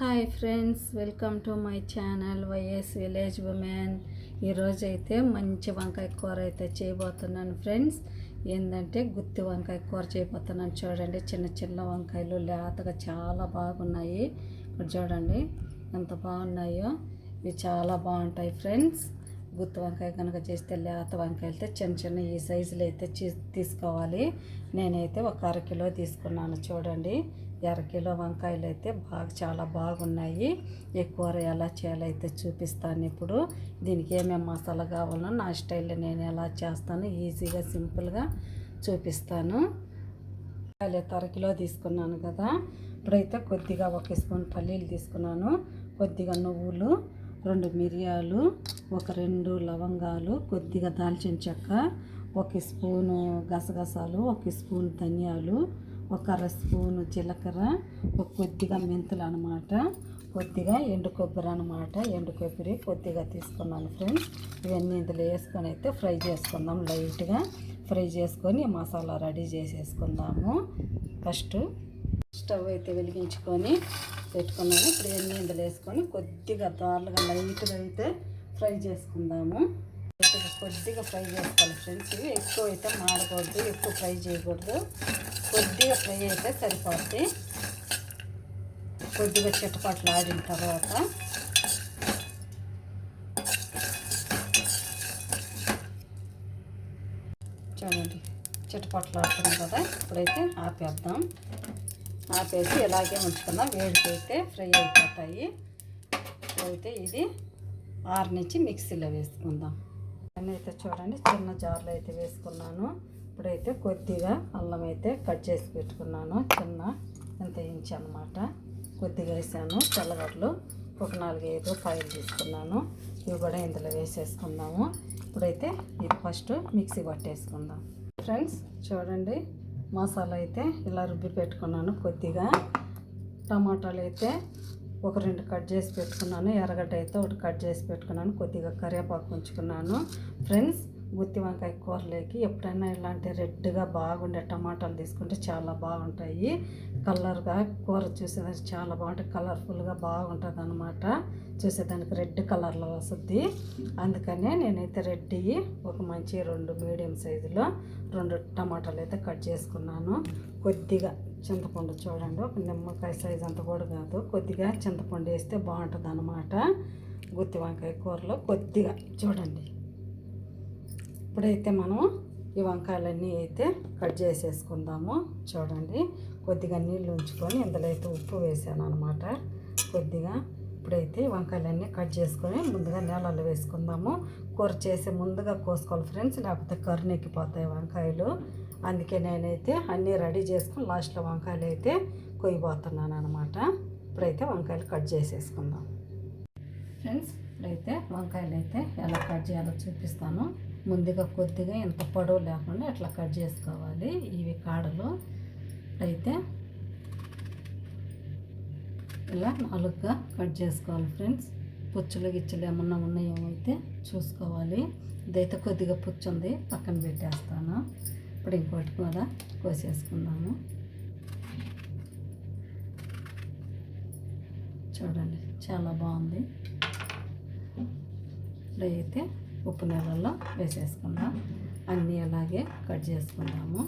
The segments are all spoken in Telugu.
Hi friends, welcome to my channel YS village women. ఈరోజు అయితే మంచి వంకాయ కూర అయితే చేయబోతున్నాను ఫ్రెండ్స్. ఏంటంటే గుత్తి వంకాయ కూర చేయబోతున్నాను. చూడండి, చిన్న చిన్న వంకాయలు లేతగా చాలా బాగున్నాయి. ఇక్కడ చూడండి ఎంత బాగున్నాయో. ఇవి చాలా బాగుంటాయి ఫ్రెండ్స్. గుత్తి వంకాయ కనుక చేస్తే లేత వంకాయలతో చిన్న చిన్న ఈ సైజులో అయితే తీసుకోవాలి. నేనైతే ఒక అరకిలో తీసుకున్నాను. చూడండి, అరకిలో వంకాయలు అయితే చాలా బాగున్నాయి. ఈ కూర ఎలా చేయాలో అయితే చూపిస్తాను. ఇప్పుడు దీనికి ఏమేమి మసాలా కావాలో నా స్టైల్లో నేను ఎలా చేస్తాను ఈజీగా సింపుల్గా చూపిస్తాను. వంకాయలు అయితే అరకిలో తీసుకున్నాను కదా. ఇప్పుడైతే కొద్దిగా 1 స్పూన్ పల్లీలు తీసుకున్నాను, కొద్దిగా నువ్వులు, 2 మిరియాలు, 2 లవంగాలు, కొద్దిగా దాల్చిన చెక్క, 1 స్పూను గసగసాలు, 1 స్పూన్ ధనియాలు, 1/2 స్పూను జీలకర్ర, కొద్దిగా మెంతులు అనమాట, కొద్దిగా ఎండు కొబ్బరి అనమాట. ఎండు కొబ్బరి కొద్దిగా తీసుకున్నాను ఫ్రెండ్స్. ఇవన్నీ ఇందులో వేసుకొని అయితే ఫ్రై చేసుకుందాం. లైట్గా ఫ్రై చేసుకొని మసాలా రెడీ చేసేసుకుందాము. ఫస్ట్ స్టవ్ అయితే వెలిగించుకొని పెట్టుకున్నాను. ఇప్పుడు ఇవన్నీ ఇందులో వేసుకొని కొద్దిగా దారులుగా లైట్గా అయితే ఫ్రై చేసుకుందాము. కొద్దిగా ఫ్రై చేసుకోవాలి ఫ్రెండ్స్. ఇవి ఎక్కువ అయితే మాడకూడదు, ఎక్కువ ఫ్రై చేయకూడదు. కొద్దిగా ఫ్రై అయితే సరిపోద్ది. కొద్దిగా చిటపట్లు ఆడిన తర్వాత చూడండి, చిటపట్లు ఆడుతున్నాం కదా. ఇప్పుడైతే ఆపేద్దాం. ఆపేసి ఇలాగే ఉంచుకుందాం. వేడికి అయితే ఫ్రై అయిపోతాయి. ఇప్పుడైతే ఇది ఆరనిచ్చి మిక్సీలో వేసుకుందాం. అయితే చూడండి, చిన్న జార్లో అయితే వేసుకున్నాను. ఇప్పుడైతే కొద్దిగా అల్లం అయితే కట్ చేసి పెట్టుకున్నాను. ఇంత ఇంచు అనమాట. కొద్దిగా వేసాను. తెల్లగడ్డలు ఒక 4-5 కాయలు తీసుకున్నాను. ఇవి కూడా ఇందులో వేసేసుకుందాము. ఇప్పుడైతే ఇది ఫస్ట్ మిక్సీ పట్టేసుకుందాం ఫ్రెండ్స్. చూడండి, మసాలా అయితే ఇలా రుబ్బి పెట్టుకున్నాను. కొద్దిగా టమాటాలు అయితే 2 కట్ చేసి పెట్టుకున్నాను. ఎర్రగడ్డ అయితే 1 కట్ చేసి పెట్టుకున్నాను. కొద్దిగా కరివేపాకు ఉంచుకున్నాను ఫ్రెండ్స్. గుత్తి వంకాయ కూరలోకి ఎప్పుడైనా ఇలాంటి రెడ్గా బాగుండే టమాటాలు తీసుకుంటే చాలా బాగుంటాయి. కలర్గా కూర చూసేదానికి చాలా బాగుంటుంది. కలర్ఫుల్గా బాగుంటుంది అనమాట. చూసేదానికి రెడ్ కలర్లో వస్తుంది. అందుకనే నేనైతే రెడ్ ఒక మంచి 2 మీడియం సైజులో 2 టమాటాలు అయితే కట్ చేసుకున్నాను. కొద్దిగా చింతపండు, చూడండి, ఒక నిమ్మకాయ సైజు అంత కూడా కాదు, కొద్దిగా చింతపండు వేస్తే బాగుంటుంది అన్నమాట గుత్తి వంకాయ కూరలో. కొద్దిగా చూడండి. ఇప్పుడైతే మనం ఈ వంకాయలన్నీ అయితే కట్ చేసేసుకుందాము. చూడండి, కొద్దిగా నీళ్ళు ఉంచుకొని ఇందులో అయితే ఉప్పు వేసాను అనమాట కొద్దిగా. ఇప్పుడైతే వంకాయలన్నీ కట్ చేసుకొని ముందుగా నీళ్ళల్లో వేసుకుందాము. కూర చేసే ముందుగా కోసుకోవాలి ఫ్రెండ్స్, లేకపోతే కర్రెక్కిపోతాయి వంకాయలు. అందుకే నేనైతే అన్నీ రెడీ చేసుకుని లాస్ట్లో వంకాయలు అయితే కొయ్యబోతున్నాను అనమాట. ఇప్పుడైతే వంకాయలు కట్ చేసేసుకుందాం ఫ్రెండ్స్. ఇప్పుడైతే వంకాయలు అయితే ఎలా కట్ చేయాలో చూపిస్తాను. ముందుగా కొద్దిగా ఇంత పొడవు లేకుండా ఇట్లా కట్ చేసుకోవాలి. ఇవి కాడలు అయితే ఇలా 4గా కట్ చేసుకోవాలి ఫ్రెండ్స్. పుచ్చులు గిచ్చులు ఏమన్నా ఉన్నాయేమో అయితే చూసుకోవాలి. ఇదైతే కొద్దిగా పుచ్చు ఉంది, పక్కన పెట్టేస్తాను. ఇప్పుడు ఇంకోటి కూడా కోసేసుకుందాము. చూడండి, చాలా బాగుంది. ఇప్పుడైతే ఉప్పు నీళ్ళల్లో వేసేసుకుందాం. అన్నీ అలాగే కట్ చేసుకుందాము.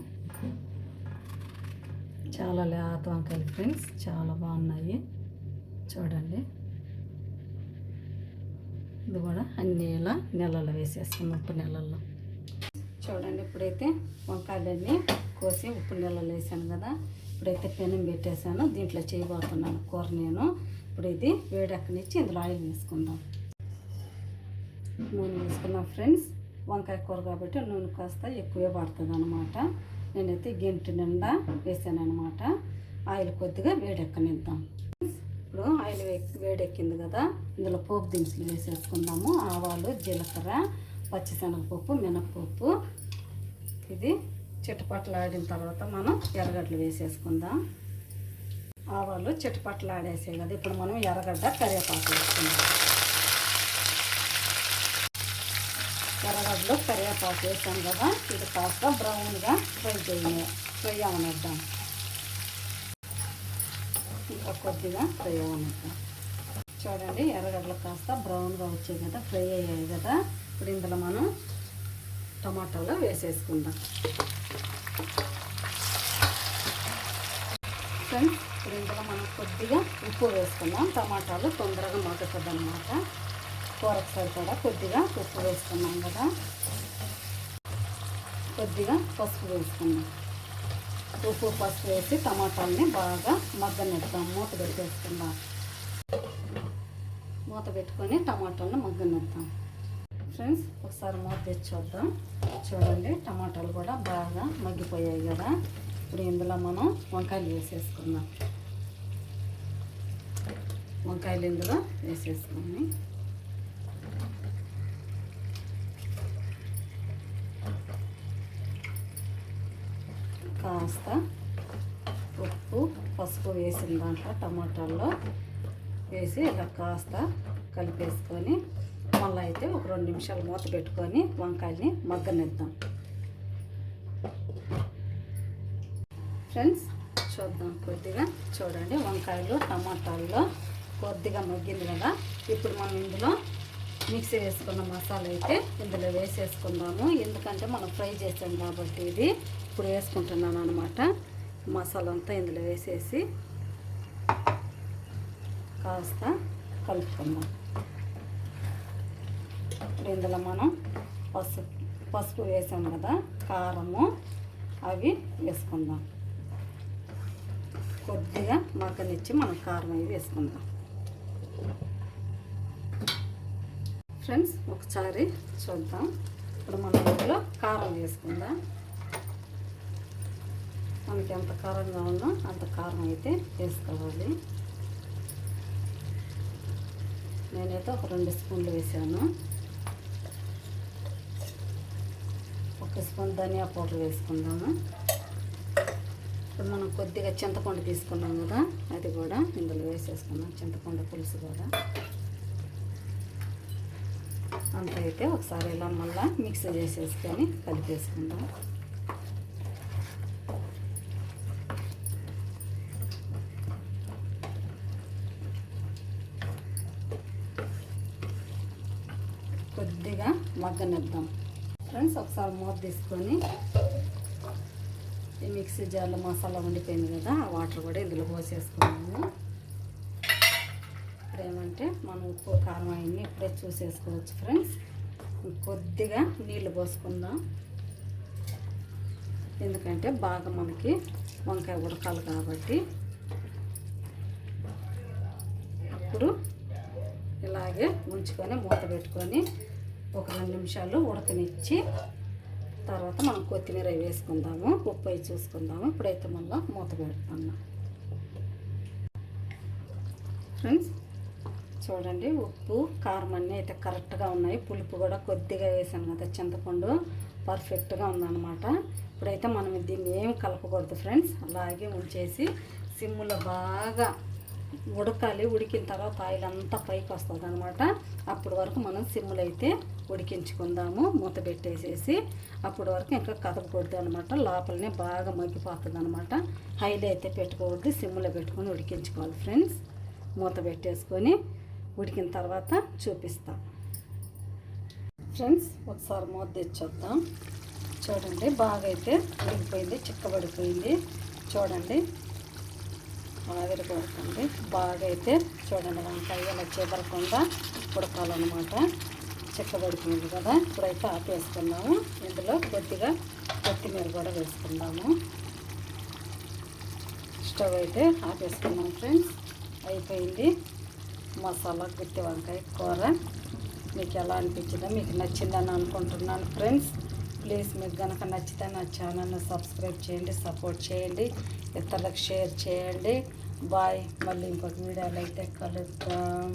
చాలా లేత వంకాయలు ఫ్రెండ్స్, చాలా బాగున్నాయి. చూడండి, ఇది కూడా అన్నీ ఇలా నీళ్ళల్లో వేసేసుకుందాం, ఉప్పు నీళ్ళల్లో. చూడండి, ఇప్పుడైతే వంకాయలన్నీ కోసి ఉప్పు నీళ్ళలో వేసాను కదా. ఇప్పుడైతే పెనం పెట్టేసాను. దీంట్లో చేయబోతున్నాను కూర నేను. ఇప్పుడు ఇది వేడెక్కనిచ్చి ఇందులో ఆయిల్ వేసుకుందాం. నూనె వేసుకున్నాం ఫ్రెండ్స్. వంకాయ కూర కాబట్టి నూనె కాస్త ఎక్కువే పడుతుంది అనమాట. నేనైతే గంట నిండా వేసాను అనమాట. ఆయిల్ కొద్దిగా వేడెక్కనిద్దాం. ఇప్పుడు ఆయిల్ వేడెక్కింది కదా, ఇందులో పోపు దినుసులు వేసేసుకుందాము. ఆవాలు, జీలకర్ర, పచ్చిశనగపప్పు, మినప్పప్పు. ఇది చిటపట్లు ఆడిన తర్వాత మనం ఎర్రగడ్డలు వేసేసుకుందాం. ఆవాలు చిటపట్లు ఆడేసాయి కదా, ఇప్పుడు మనం ఎర్రగడ్డ, కరివేపాకు వేసుకుందాం. ఎర్రగడ్డలో కరివేపాకు వేసాం కదా, ఇది కాస్త బ్రౌన్గా ఫ్రై అవనిద్దాం. కొద్దిగా ఫ్రై అవ్వనిద్దాం. చూడండి ఎర్రగడ్డలు కాస్త బ్రౌన్గా వచ్చాయి కదా, ఫ్రై అయ్యాయి కదా. ఇప్పుడు ఇందులో మనం టమాటాలు వేసేసుకుందాం. ఫ్రెండ్స్ ఇప్పుడు ఇందులో మనం కొద్దిగా ఉప్పు వేసుకుందాం. టమాటాలు తొందరగా మగ్గుతుంది అన్నమాట. కూరకు సరిపడా కొద్దిగా ఉప్పు వేసుకున్నాం కదా. కొద్దిగా పసుపు వేసుకున్నాం. ఉప్పు పసుపు వేసి టమాటాలని బాగా మగ్గనిద్దాం. మూత పెట్టేసుకుందాం. మూత పెట్టుకొని టమాటాలను మగ్గనిద్దాం. ఫ్రెండ్స్ ఒకసారి మూత తెచ్చి చూద్దాం. చూడండి టమాటాలు కూడా బాగా మగ్గిపోయాయి కదా. ఇప్పుడు ఇందులో మనం వంకాయలు వేసేసుకుందాం. వంకాయలు ఇందులో వేసేసుకుని కాస్త ఉప్పు పసుపు వేసిన దాంట్లో టమాటాల్లో వేసి ఇలా కాస్త కలిపేసుకొని మళ్ళీ అయితే ఒక 2 నిమిషాలు మూత పెట్టుకొని వంకాయల్ని మగ్గనిద్దాం. ఫ్రెండ్స్ చూద్దాం. కొద్దిగా చూడండి వంకాయలు టమాటాల్లో కొద్దిగా మగ్గింది కదా. ఇప్పుడు మనం ఇందులో మిక్సీ వేసుకున్న మసాలా అయితే ఇందులో వేసేసుకుందాము. ఎందుకంటే మనం ఫ్రై చేసాం కాబట్టి ఇది ఇప్పుడు వేసుకుంటున్నాను అనమాట. మసాలా అంతా ఇందులో వేసేసి కాస్త కలుపుకుందాం. ఇప్పుడు ఇందులో మనం పసుపు వేసాం కదా, కారము అవి వేసుకుందాం. కొద్దిగా మగ్గనిచ్చి మనం కారం అవి వేసుకుందాం. ఫ్రెండ్స్ ఒకసారి చూద్దాం. ఇప్పుడు మనం ఇందులో కారం వేసుకుందాం. మనకి ఎంత కారంగా ఉందో అంత కారం అయితే వేసుకోవాలి. నేనైతే ఒక 2 స్పూన్లు వేసాను. 1 స్పూన్ ధనియా పౌడర్ వేసుకుందాము. ఇప్పుడు మనం కొద్దిగా చింతపండు తీసుకున్నాం కదా, అది కూడా ఇందులో వేసేసుకున్నాం. చింతపండు పులుసు కూడా అంత అయితే ఒకసారి ఇలా మళ్ళీ మిక్స్ చేసేసుకొని కలిపేసుకుందాం. కొద్దిగా మగ్గనిద్దాం. ఫ్రెండ్స్ ఒకసారి మూత తీసుకొని ఈ మిక్సీ జార్లో మసాలా ఉండిపోయింది కదా, ఆ వాటర్ కూడా ఇందులో పోసేసుకున్నాము. ఇప్పుడు ఏమంటే మనం ఉప్పు కారం అవన్నీ ఇప్పుడే చూసేసుకోవచ్చు. ఫ్రెండ్స్ కొద్దిగా నీళ్ళు పోసుకుందాం. ఎందుకంటే బాగా మనకి వంకాయ ఉడకాలి కాబట్టి. ఇప్పుడు ఇలాగే ఉంచుకొని మూత పెట్టుకొని ఒక 2 నిమిషాలు ఉడకనిచ్చి తర్వాత మనం కొత్తిమీర వేసుకుందాము. ఉప్పు అవి చూసుకుందాము. ఇప్పుడైతే మళ్ళీ మూత పెడుతున్నాం. ఫ్రెండ్స్ చూడండి ఉప్పు కారం అన్నీ అయితే కరెక్ట్గా ఉన్నాయి. పులుపు కూడా కొద్దిగా వేసాను కదా, చింతపండు పర్ఫెక్ట్గా ఉందన్నమాట. ఇప్పుడైతే మనం దీన్ని ఏమి కలపకూడదు ఫ్రెండ్స్. అలాగే ఉంచేసి సిమ్లో బాగా ఉడకాలి. ఉడికిన తర్వాత ఆయిల్ అంతా పైకి వస్తుంది అనమాట. అప్పటి వరకు మనం సిమ్లో అయితే ఉడికించుకుందాము. మూత పెట్టేసేసి అప్పటి వరకు ఇంకా కదపకూడదు అనమాట. లోపలనే బాగా మగ్గిపోతుంది అనమాట. హైలో అయితే పెట్టుకోవద్దు, సిమ్లో పెట్టుకొని ఉడికించుకోవాలి ఫ్రెండ్స్. మూత పెట్టేసుకొని ఉడికిన తర్వాత చూపిస్తాం. ఫ్రెండ్స్ ఒకసారి మూత తెచ్చొద్దాం. చూడండి బాగా అయితే ఉడికిపోయింది, చిక్కబడిపోయింది. చూడండి ఆవిరి పడుతుంది బాగా అయితే. చూడండి వంకాయ ఇలా చేపలకుండా ఉడకాలన్నమాట. చిక్కబడిపోయింది కదా. ఇప్పుడైతే ఆపేసుకున్నాము. ఇందులో కొద్దిగా కొత్తిమీర కూడా వేసుకున్నాము. స్టవ్ అయితే ఆపేసుకున్నాం ఫ్రెండ్స్. అయిపోయింది మసాలా గుత్తి వంకాయ కూర. మీకు ఎలా అనిపించిందో, మీకు నచ్చిందని అనుకుంటున్నాను ఫ్రెండ్స్. ప్లీజ్ మీకు కనుక నచ్చితే నా ఛానల్ని సబ్స్క్రైబ్ చేయండి, సపోర్ట్ చేయండి, ఇతరులకు షేర్ చేయండి. బాయ్. మళ్ళీ ఇంకొక వీడియోలో అయితే కలుద్దాం.